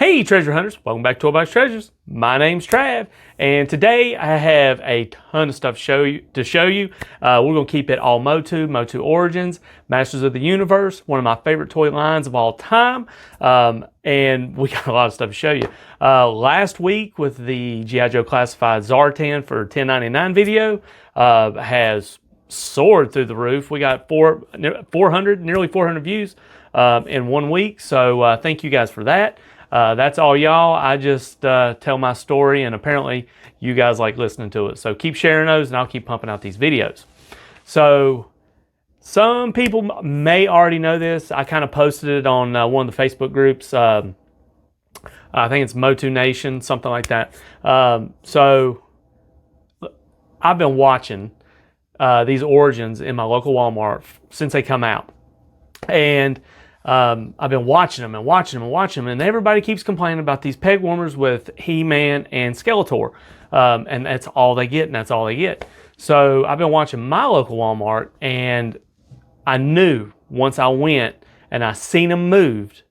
Hey treasure hunters, welcome back to Toolbox Treasures. My name's Trav, and today I have a ton of stuff to show you. We're going to keep it all MOTU, MOTU Origins, Masters of the Universe, one of my favorite toy lines of all time, and we got a lot of stuff to show you. Last week with the G.I. Joe Classified Zartan for $10.99 video has soared through the roof. We got nearly 400 views in 1 week, so thank you guys for that. That's all y'all. I just tell my story, and apparently you guys like listening to it. So keep sharing those, and I'll keep pumping out these videos. So some people may already know this. I kind of posted it on one of the Facebook groups. I think it's MOTU Nation, something like that. So I've been watching these Origins in my local Walmart since they come out. And I've been watching them, and everybody keeps complaining about these peg warmers with He-Man and Skeletor, and that's all they get, So I've been watching my local Walmart, and I knew once I went and I seen them moved,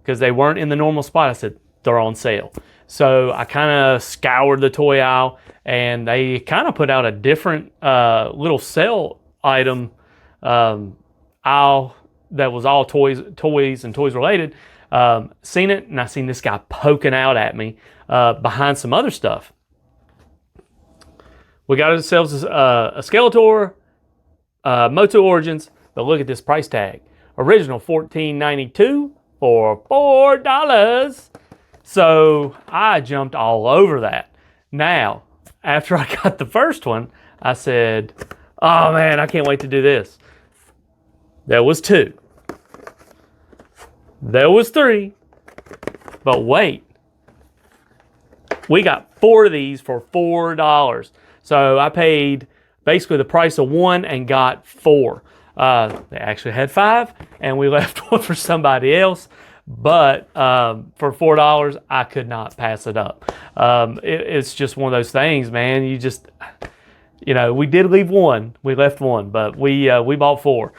because they weren't in the normal spot, I said, they're on sale. So I kind of scoured the toy aisle, and they kind of put out a different little sale item aisle that was all toys and toys related. Seen it, and I seen this guy poking out at me behind some other stuff. We got ourselves a Skeletor, MOTU Origins, but look at this price tag. Original $14.92 for $4. So I jumped all over that. Now, after I got the first one, I said, oh man, I can't wait to do this. There was two. There was three. But wait. We got 4 of these for $4. So I paid basically the price of one and got 4. They actually had 5, and we left one for somebody else. But for $4, I could not pass it up. It's just one of those things, man. You just, we did leave one. We left one, but we bought 4.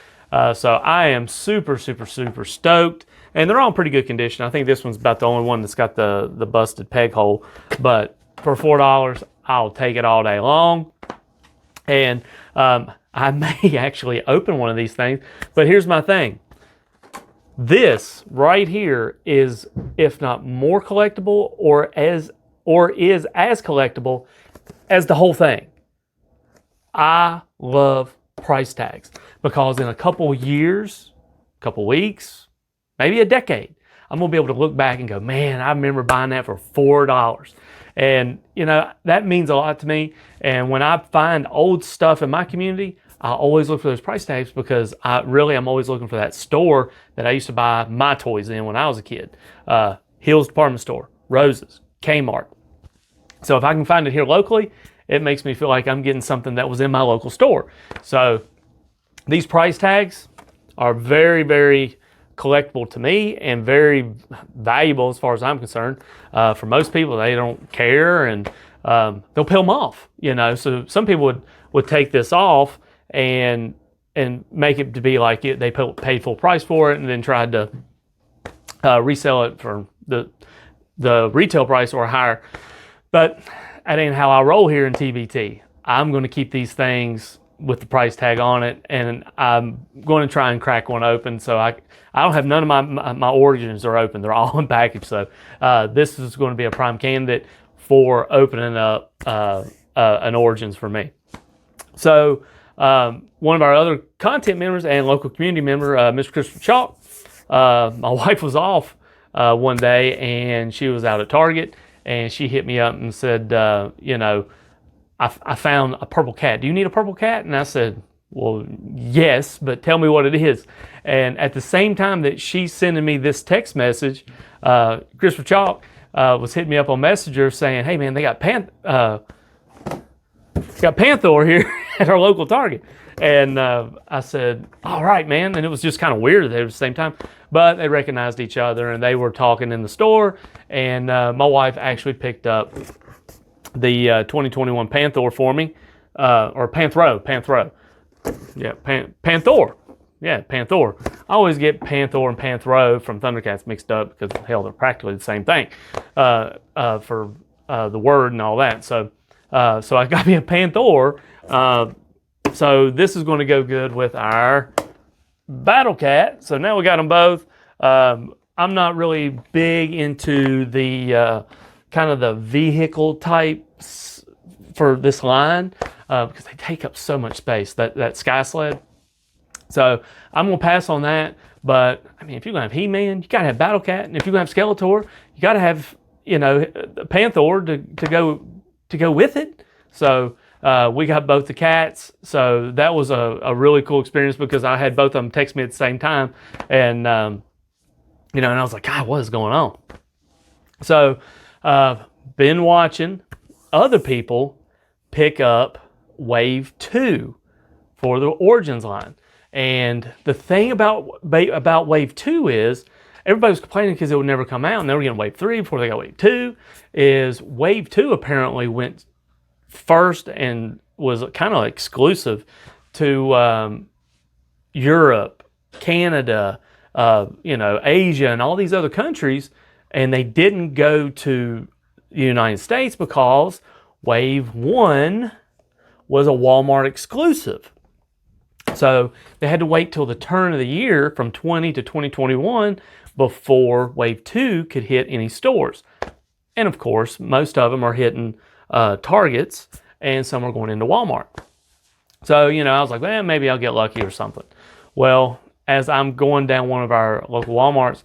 So I am super, super, super stoked. And they're all in pretty good condition. I think this one's about the only one that's got the busted peg hole. But for $4, I'll take it all day long. And I may actually open one of these things. But here's my thing. This right here is, if not more collectible, or is as collectible as the whole thing. I love price tags, because in a couple years, couple weeks, maybe a decade, I'm going to be able to look back and go, man, I remember buying that for $4. And, that means a lot to me. And when I find old stuff in my community, I always look for those price tags, because I'm always looking for that store that I used to buy my toys in when I was a kid. Hill's Department Store, Rose's, Kmart. So if I can find it here locally, it makes me feel like I'm getting something that was in my local store. So these price tags are very, very collectible to me, and very valuable as far as I'm concerned. For most people, they don't care, and they'll peel them off. So some people would take this off and make it to be like they paid full price for it, and then tried to resell it for the retail price or higher. But that ain't how I roll here in TBT. I'm going to keep these things with the price tag on it, and I'm going to try and crack one open. So I don't have none of my Origins are open. They're all in package. So this is going to be a prime candidate for opening up an Origins for me. So one of our other content members and local community member, Mr. Christopher Chalk, my wife was off one day, and she was out at Target, and she hit me up and said, I found a purple cat. Do you need a purple cat? And I said, well, yes, but tell me what it is. And at the same time that she's sending me this text message, Christopher Chalk was hitting me up on Messenger saying, hey man, they got Panther here at our local Target. And I said, all right, man. And it was just kind of weird that at the same time, but they recognized each other, and they were talking in the store. And my wife actually picked up the 2021 Panther for me, or Panthro. Yeah, Panther. Yeah, Panther. I always get Panther and Panthro from Thundercats mixed up because, hell, they're practically the same thing for the word and all that. So I got me a Panther. So this is going to go good with our Battle Cat. So now we got them both. I'm not really big into the kind of the vehicle types for this line because they take up so much space, that Sky Sled. So I'm going to pass on that. But, I mean, if you're going to have He-Man, you got to have Battle Cat. And if you're going to have Skeletor, you got to have, Panther to go with it. So we got both the cats. So that was a really cool experience because I had both of them text me at the same time. And, and I was like, God, what is going on? So been watching other people pick up Wave 2 for the Origins line. And the thing about Wave 2 is everybody was complaining because it would never come out and they were getting Wave 3 before they got Wave 2. Is Wave 2 apparently went first and was kind of exclusive to Europe, Canada, Asia, and all these other countries. And they didn't go to the United States because Wave 1 was a Walmart exclusive. So they had to wait till the turn of the year from 20 to 2021 before Wave 2 could hit any stores. And of course, most of them are hitting Targets and some are going into Walmart. So, I was like, well, maybe I'll get lucky or something. Well, as I'm going down one of our local Walmarts,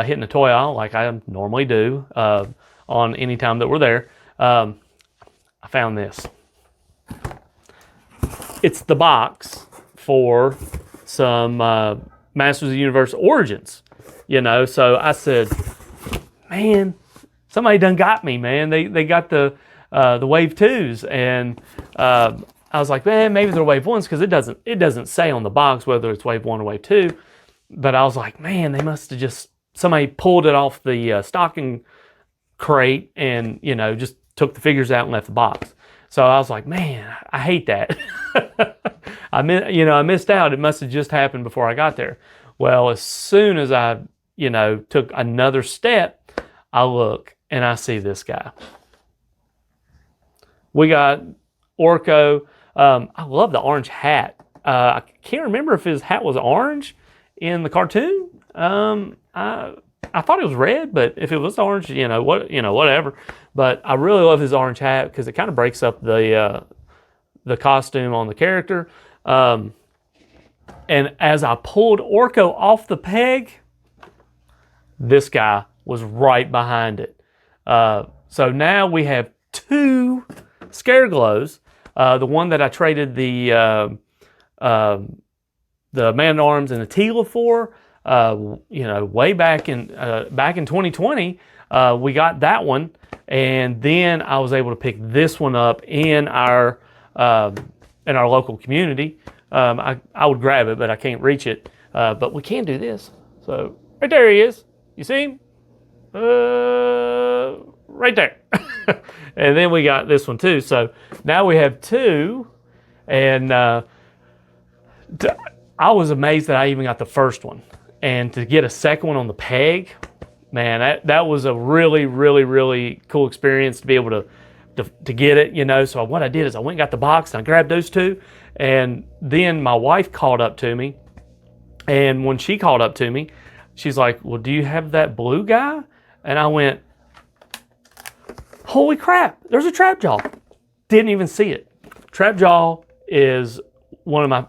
hitting a toy aisle like I normally do on any time that we're there, I found this. It's the box for some Masters of the Universe Origins, So I said, man, somebody done got me, man. They got the Wave 2s, and I was like, man, maybe they're Wave 1s because it doesn't say on the box whether it's Wave 1 or Wave 2. But I was like, man, they must have somebody pulled it off the stocking crate and just took the figures out and left the box. So I was like, man, I hate that. I missed out. It must have just happened before I got there. Well, as soon as I, took another step, I look and I see this guy. We got Orko. I love the orange hat. I can't remember if his hat was orange in the cartoon. I thought it was red, but if it was orange, whatever. But I really love his orange hat because it kind of breaks up the costume on the character. And as I pulled Orko off the peg, this guy was right behind it. So now we have two Scareglows. The one that I traded the Man-at-Arms and the Tila for, way back in 2020, we got that one, and then I was able to pick this one up in our local community. I would grab it, but I can't reach it. But we can do this. So right there he is. You see him? Right there. And then we got this one too. So now we have two, and I was amazed that I even got the first one. And to get a second one on the peg, man, that was a really, really, really cool experience to be able to get it, So what I did is I went and got the box and I grabbed those two. And then my wife called up to me. And when she called up to me, she's like, well, do you have that blue guy? And I went, holy crap, there's a Trap Jaw. Didn't even see it. Trap Jaw is I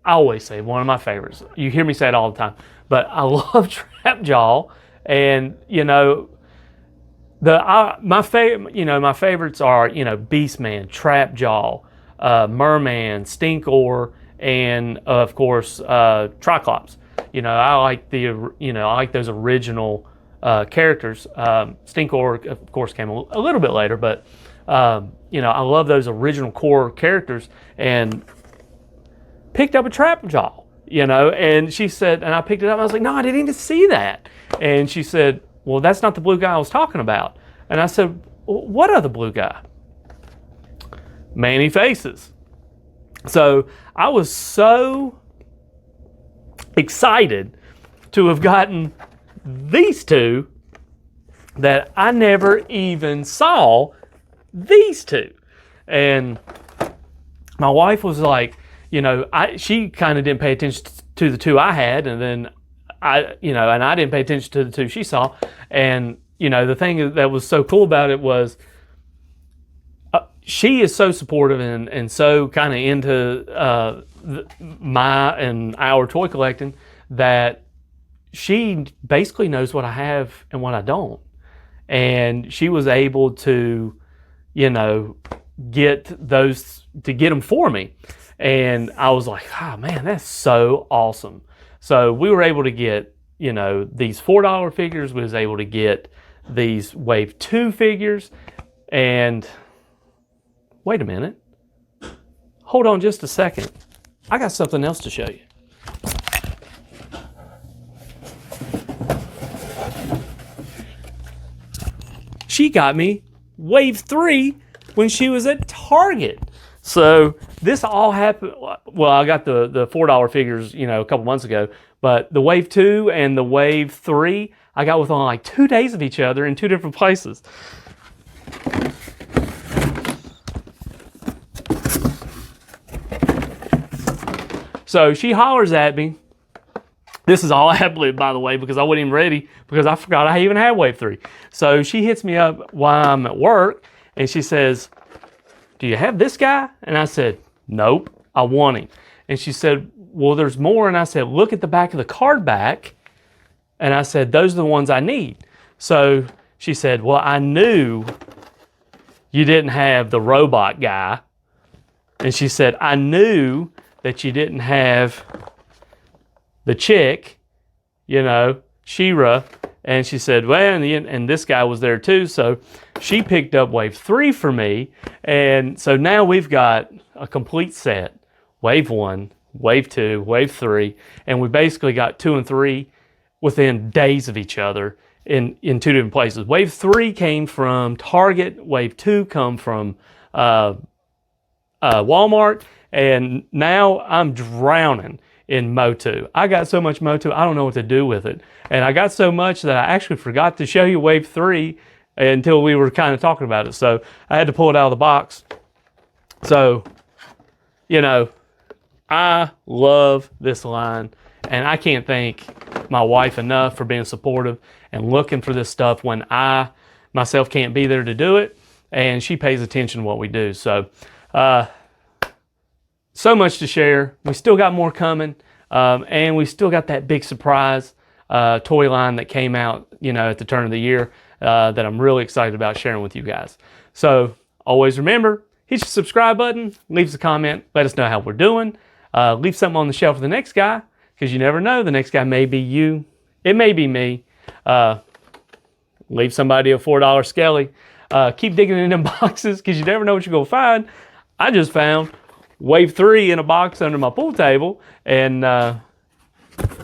always say one of my favorites. You hear me say it all the time. But I love Trap Jaw, and my favorites are Beastman, Trap Jaw, Merman, Stinkor, and of course Triclops. I like those original characters. Stinkor, of course, came a little bit later, but I love those original core characters, and picked up a Trap Jaw. And she said, and I picked it up, and I was like, no, I didn't even see that. And she said, well, that's not the blue guy I was talking about. And I said, well, what other blue guy? Manny Faces. So I was so excited to have gotten these two that I never even saw these two. And my wife was like, you know, she kind of didn't pay attention to the two I had, and then I didn't pay attention to the two she saw. And, you know, the thing that was so cool about it was she is so supportive and so kind of into my and our toy collecting that she basically knows what I have and what I don't. And she was able to, you know, get them for me. And I was like, oh man, that's so awesome. So we were able to get, you know, these $4 figures. We was able to get these Wave 2 figures. And wait a minute. Hold on just a second. I got something else to show you. She got me Wave 3 when she was at Target. So this all happened, well, I got the $4 figures, you know, a couple months ago, but the Wave 2 and the Wave 3, I got within like 2 days of each other in 2 different places. So she hollers at me. This is all ad-lib, by the way, because I wasn't even ready, because I forgot I even had Wave 3. So she hits me up while I'm at work, and she says, do you have this guy? And I said, nope, I want him. And she said, well, there's more. And I said, look at the back of the card back. And I said, those are the ones I need. So she said, well, I knew you didn't have the robot guy. And she said, I knew that you didn't have the chick, you know, She-Ra. And she said, well, and this guy was there too. So she picked up Wave 3 for me. And so now we've got a complete set. Wave 1, Wave 2, Wave 3. And we basically got 2 and 3 within days of each other in 2 different places. Wave 3 came from Target. Wave 2 come from Walmart. And now I'm drowning in MOTU. I got so much MOTU, I don't know what to do with it. And I got so much that I actually forgot to show you Wave 3 until we were kind of talking about it. So I had to pull it out of the box. So, you know, I love this line, and I can't thank my wife enough for being supportive and looking for this stuff when I myself can't be there to do it, and she pays attention to what we do. So, so much to share. We still got more coming, and we still got that big surprise toy line that came out, you know, at the turn of the year that I'm really excited about sharing with you guys. So always remember, hit your subscribe button, leave us a comment, let us know how we're doing. Leave something on the shelf for the next guy, because you never know, the next guy may be you. It may be me. Leave somebody a $4 Skelly. Keep digging in them boxes, because you never know what you're going to find. I just found Wave 3 in a box under my pool table, and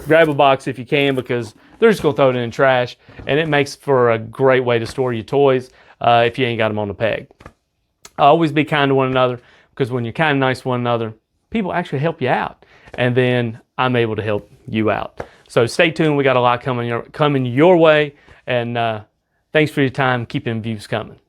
grab a box if you can, because they're just going to throw it in the trash, and it makes for a great way to store your toys if you ain't got them on the peg. Always be kind to one another, because when you're kind and nice to one another, people actually help you out, and then I'm able to help you out. So stay tuned. We got a lot coming your way, and thanks for your time. Keep them views coming.